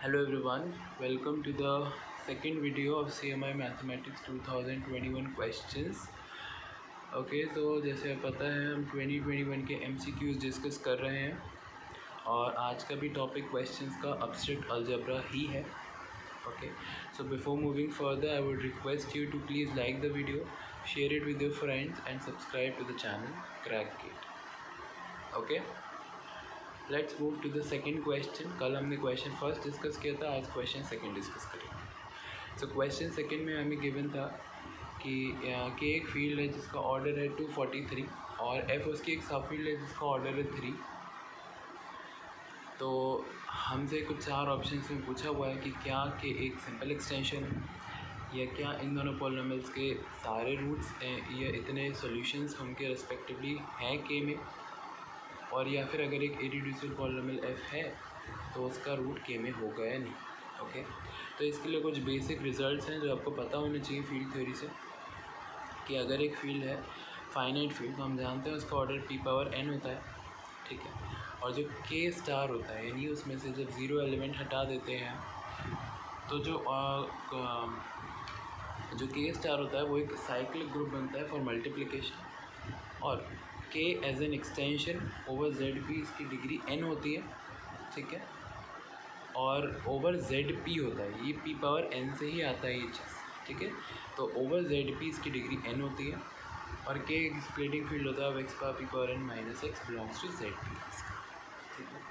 Hello everyone, welcome to the second video of CMI Mathematics 2021 questions. Okay तो जैसे पता है हम 2021 के MCQs डिस्कस कर रहे हैं और आज का भी टॉपिक क्वेश्चंस का अब्स्ट्रैक्ट अलजेब्रा ही है. Okay so before moving further I would request you to please like the video, share it with your friends and subscribe to the channel crack it. Okay let's move to the second question. कल हमने question first discuss किया था, आज question second discuss करेंगे. So question second में हमें given था कि एक फील्ड है जिसका ऑर्डर है 243 और एफ उसकी एक सब फील्ड है जिसका ऑर्डर है 3. तो हमसे कुछ चार ऑप्शन में पूछा हुआ है कि क्या के एक सिंपल एक्सटेंशन है या क्या इन दोनों पॉलिनोमियल्स के सारे रूट्स हैं या इतने सॉल्यूशंस उनके रेस्पेक्टिवली हैं के में, और या फिर अगर एक इरेड्यूसिबल पॉलिनोमियल एफ है तो उसका रूट के में होगा या नहीं. ओके तो इसके लिए कुछ बेसिक रिजल्ट्स हैं जो आपको पता होने चाहिए फील्ड थ्योरी से कि अगर एक फील्ड है फाइनाइट फील्ड तो हम जानते हैं उसका ऑर्डर p पावर n होता है. ठीक है, और जो k स्टार होता है यानी उसमें से जब ज़ीरो एलिमेंट हटा देते हैं तो जो k स्टार होता है वो एक साइक्लिक ग्रुप बनता है फॉर मल्टीप्लिकेशन, और k as an extension over ZP इसकी डिग्री n होती है. ठीक है, और ओवर ZP होता है, ये p पावर n से ही आता है ये चीज़. ठीक है, तो ओवर ZP इसकी डिग्री n होती है और k एक स्प्लिटिंग फील्ड होता है x power p power n minus x belongs to ZP. ठीक है,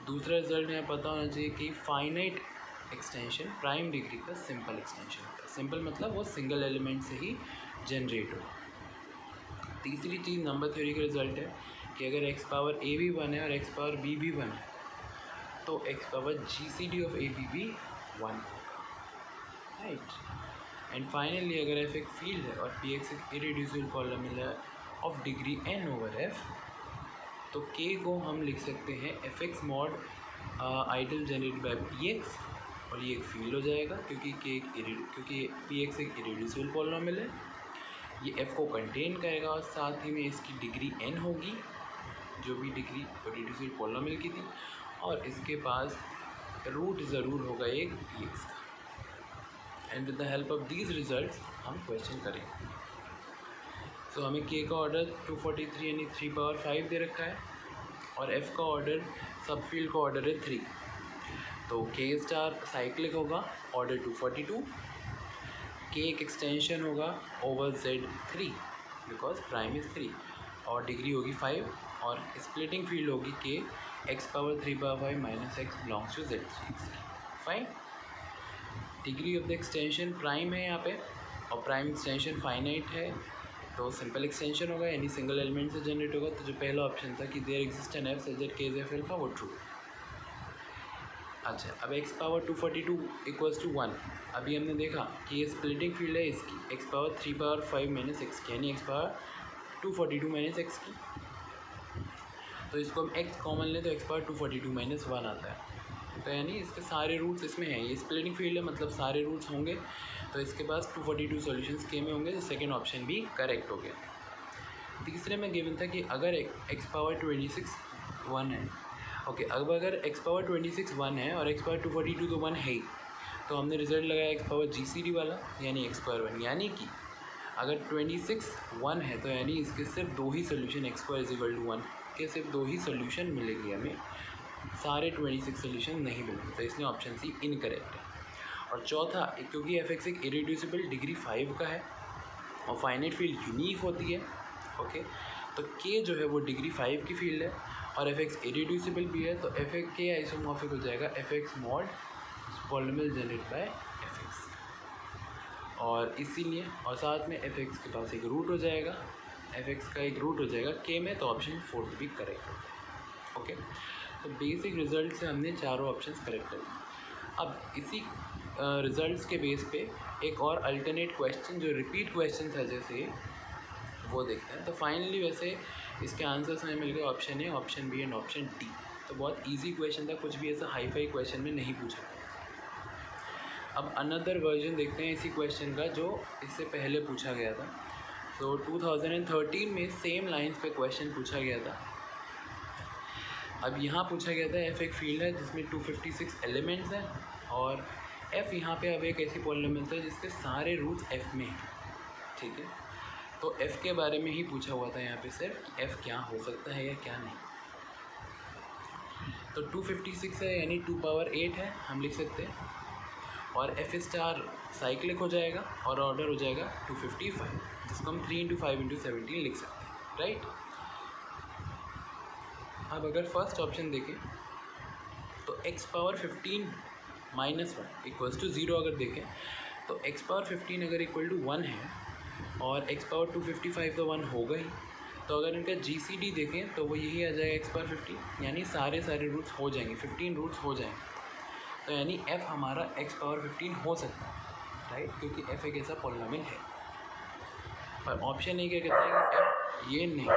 दूसरा रिजल्ट यहाँ पता होना चाहिए कि फाइनाइट एक्सटेंशन प्राइम डिग्री का सिंपल एक्सटेंशन होता है. सिंपल मतलब वो सिंगल एलिमेंट से ही जनरेट हो. तीसरी चीज़ नंबर थ्योरी का रिजल्ट है कि अगर x पावर a भी 1 है और x पावर b भी 1 है तो x power GCD of a b भी 1 होगा. राइट, एंड फाइनली अगर f एक फील्ड है और px एक इरेड्यूसिबल पॉलिनोमियल है of degree n over f तो k को हम लिख सकते हैं fx mod ideal generated by px, और ये एक फील्ड हो जाएगा क्योंकि px एक इरेड्यूसिबल पॉलिनोमियल है. ये f को कंटेन करेगा और साथ ही में इसकी डिग्री n होगी जो भी डिग्री इरेड्यूसिबल पॉलिनोमियल की थी, और इसके पास रूट ज़रूर होगा एक px का. And with the help of these results हम क्वेश्चन करेंगे. सो हमें k का ऑर्डर 243 यानी 3 पावर 5 दे रखा है और f का ऑर्डर सब फील्ड का ऑर्डर है 3. तो k स्टार साइक्लिक होगा ऑर्डर 242, k एक एक्सटेंशन होगा over Z3 because prime is 3 और डिग्री होगी 5, और स्प्लिटिंग फील्ड होगी k x power 3 power 5 minus x belongs to Z3. Fine, degree of the extension prime है यहाँ पे और प्राइम एक्सटेंशन फाइनाइट है तो सिंपल एक्सटेंशन होगा यानी सिंगल एलिमेंट से जनरेट होगा. तो जो पहला ऑप्शन था कि there exist an F such that k is F alpha वो ट्रू. अच्छा, अब x पावर 242 इक्वल्स टू 1. अभी हमने देखा कि ये स्प्लिटिंग फील्ड है इसकी x power 3 power 5 minus x की यानी x पावर 242 माइनस एक्स की. तो इसको हम x कॉमन लें तो x पावर 242 माइनस 1 आता है. तो यानी इसके सारे रूट्स इसमें हैं, ये स्प्लिटिंग फील्ड है मतलब सारे रूट्स होंगे, तो इसके पास 242 सॉल्यूशंस के में होंगे. तो सेकेंड ऑप्शन भी करेक्ट हो गया. तीसरे में गिवन था कि अगर x पावर 26 1 है. ओके, अब अगर x पावर 26 1 है और x पावर 242 तो 1 है ही, तो हमने रिजल्ट लगाया x पावर GCD वाला यानी x पावर 1, यानी कि अगर 26 1 है तो यानी इसके सिर्फ दो ही solution x square is equal to 1 के सिर्फ दो ही सोल्यूशन मिलेंगे हमें, सारे 26 सोल्यूशन नहीं मिलेंगे. तो इसलिए ऑप्शन सी इनकरेक्ट है. और चौथा, क्योंकि fx एक इरेड्यूसिबल डिग्री 5 का है और फाइनाइट फील्ड यूनिक होती है. ओके, तो k जो है वो डिग्री 5 की फील्ड है और fx इरेड्यूसिबल भी है, तो fx के आइसोमॉर्फिक हो जाएगा fx mod polynomial generate by fx, और इसीलिए और साथ में fx के पास एक रूट हो जाएगा, fx का एक रूट हो जाएगा k में, तो ऑप्शन फोर्थ भी करेक्ट हो गया. ओके, तो बेसिक रिजल्ट से हमने चारों ऑप्शंस करेक्ट कर दिए. अब इसी रिजल्ट्स के बेस पे एक और अल्टरनेट क्वेश्चन जो रिपीट क्वेश्चन था जैसे वो देखते हैं. तो फाइनली वैसे इसके आंसर्स हमें मिल गए option A, option B and option D. तो बहुत इजी क्वेश्चन था, कुछ भी ऐसा हाई फाई क्वेश्चन में नहीं पूछा. अब अनदर वर्जन देखते हैं इसी क्वेश्चन का जो इससे पहले पूछा गया था. तो 2013 में सेम लाइंस पे क्वेश्चन पूछा गया था. अब यहाँ पूछा गया था एफ एक फील्ड है जिसमें 256 एलिमेंट्स हैं और f यहाँ पे अब एक ऐसी पॉलिनोमियल है जिसके सारे रूट्स f में हैं, ठीक है। तो f के बारे में ही पूछा हुआ था यहाँ पे सिर्फ कि f क्या हो सकता है या क्या नहीं। तो 256 है यानी 2 पावर 8 है, हम लिख सकते हैं। और f स्टार साइक्लिक हो जाएगा और ऑर्डर हो जाएगा 255, जिसको हम 3 × 5 × 17 लिख सकते हैं, राइट। अब अगर फर्स्ट ऑप्शन देखें तो x पावर 15 - 1 इक्वल्स टू 0 अगर देखें तो x पावर 15 अगर इक्वल टू 1 है और x पावर 255 तो 1 होगा ही, तो अगर इनका GCD देखें तो वो यही आ जाएगा x पावर 15, यानी सारे रूट्स हो जाएंगे, 15 रूट्स हो जाएंगे। तो यानी f हमारा x पावर 15 हो सकता है, राइट, क्योंकि f एक ऐसा पॉलिनोमियल है। पर ऑप्शन ए क्या कहता है कि f ये नहीं।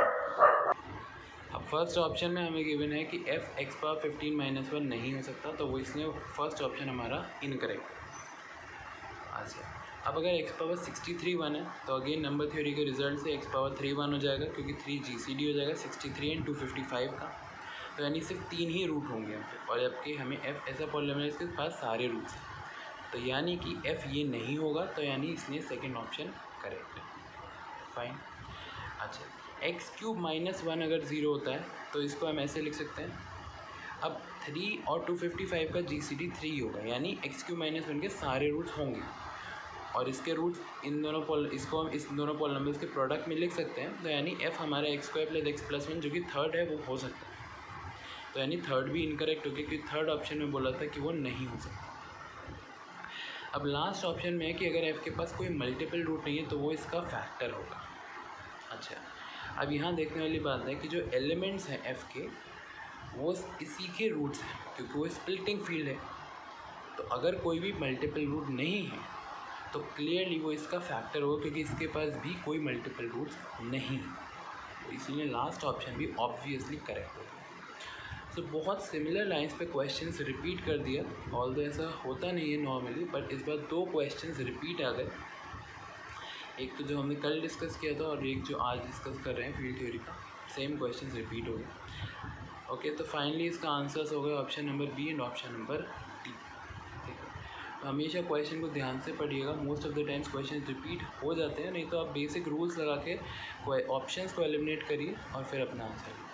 अब फर्स्ट ऑप्शन में हमें गिवन है कि f x पावर 15 - 1 नहीं हो सकता, तो वो इसलिए फर्स्ट ऑप्शन हमारा इनकरेक्ट है। अच्छा, अब अगर x पावर 63 1 है तो अगेन नंबर थ्योरी के रिजल्ट से x पावर 3 1 हो जाएगा, क्योंकि 3 GCD हो जाएगा 63 एंड 255 का। तो यानी सिर्फ 3 ही रूट होंगे यहाँ पे, और जबकि हमें f ऐसा पॉलिनोमियल है इसके पास सारे रूट्स हैं, तो यानी कि f ये नहीं होगा, तो यानी इसलिए सेकंड ऑप्शन करेक्ट है। फाइन। अच्छा, x³ - 1 अगर 0 होता है तो इसको हम ऐसे लिख सकते हैं। अब 3 और 255 का GCD 3 होगा, यानी x³ - 1 के सारे रूट्स होंगे, और इसके रूट्स इसको हम इस दोनों पॉलिनोमियल्स के प्रोडक्ट में लिख सकते हैं। तो यानी f हमारा x² + x + 1 जो कि थर्ड है वो हो सकता है। तो यानी थर्ड भी इनकरेक्ट हो गया, क्योंकि थर्ड ऑप्शन में बोला था कि वो नहीं हो सकता। अब लास्ट ऑप्शन में है कि अगर f के पास कोई मल्टीपल रूट नहीं है तो वो इसका फैक्टर होगा। अच्छा, अब यहाँ देखने वाली बात है कि जो एलिमेंट्स हैं f के वो इसी के रूट्स हैं, क्योंकि वो स्प्लिटिंग फील्ड है। तो अगर कोई भी मल्टीपल रूट नहीं है तो क्लियरली वो इसका फैक्टर होगा, क्योंकि इसके पास भी कोई मल्टीपल रूट्स नहीं है, तो इसीलिए लास्ट ऑप्शन भी ऑब्वियसली करेक्ट होगा। तो बहुत सिमिलर लाइंस पे क्वेश्चंस रिपीट कर दिया, ऑल्दो ऐसा होता नहीं है नॉर्मली, बट इस बार 2 क्वेश्चंस रिपीट आ गए। एक तो जो हमने कल डिस्कस किया था और एक जो आज डिस्कस कर रहे हैं फील्ड थ्योरी का, सेम क्वेश्चंस रिपीट हो गए। ओके, तो फाइनली इसका आंसर्स हो गए option number B and option number D. ठीक है, तो हमेशा क्वेश्चन को ध्यान से पढ़िएगा, most of the times question repeat हो जाते हैं, नहीं तो आप बेसिक रूल्स लगा के ऑप्शंस को एलिमिनेट करिए और फिर अपना आंसर।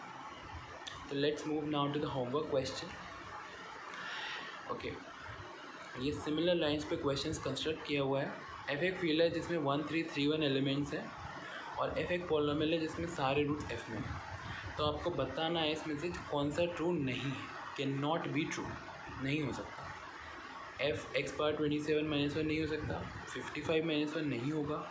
तो let's move now to the homework question. Okay, ये सिमिलर लाइंस पे क्वेश्चंस कंस्ट्रक्ट किया हुआ है। f एक फील्ड है जिसमें 1 3 3 1 एलिमेंट्स हैं, और f एक पॉलिनोमियल है जिसमें सारे रूट्स f में हैं। तो आपको बताना है इसमें से कौन सा ट्रू नहीं है, कैन नॉट बी ट्रू, नहीं हो सकता। f x पावर 27 - 1 नहीं हो सकता, 55 - 1 नहीं होगा।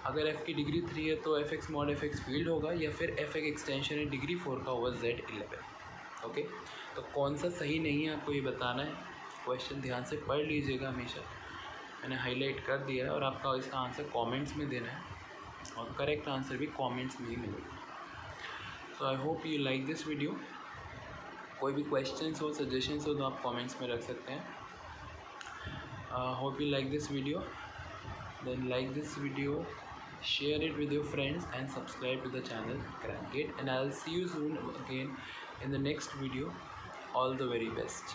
अगर f की डिग्री 3 है तो f x mod f x field होगा, या फिर f एक एक्सटेंशन है डिग्री 4 का ओवर z 11। ओके, तो कौन सा सही नहीं है आपको ये बताना है। क्वेश्चन ध्यान से पढ़ लीजिएगा, हमेशा मैंने हाईलाइट कर दिया है, और आपका इसका आंसर कमेंट्स में देना है, और करेक्ट आंसर भी कमेंट्स में ही मिलेगा। So I hope you like this video. कोई भी क्वेश्चंस हो, सजेशंस हो तो आप कमेंट्स में रख सकते हैं। Hope you like this video, then like this video, share it with your friends and subscribe to the channel Crackgate, and I'll see you soon again in the next video. All the very best.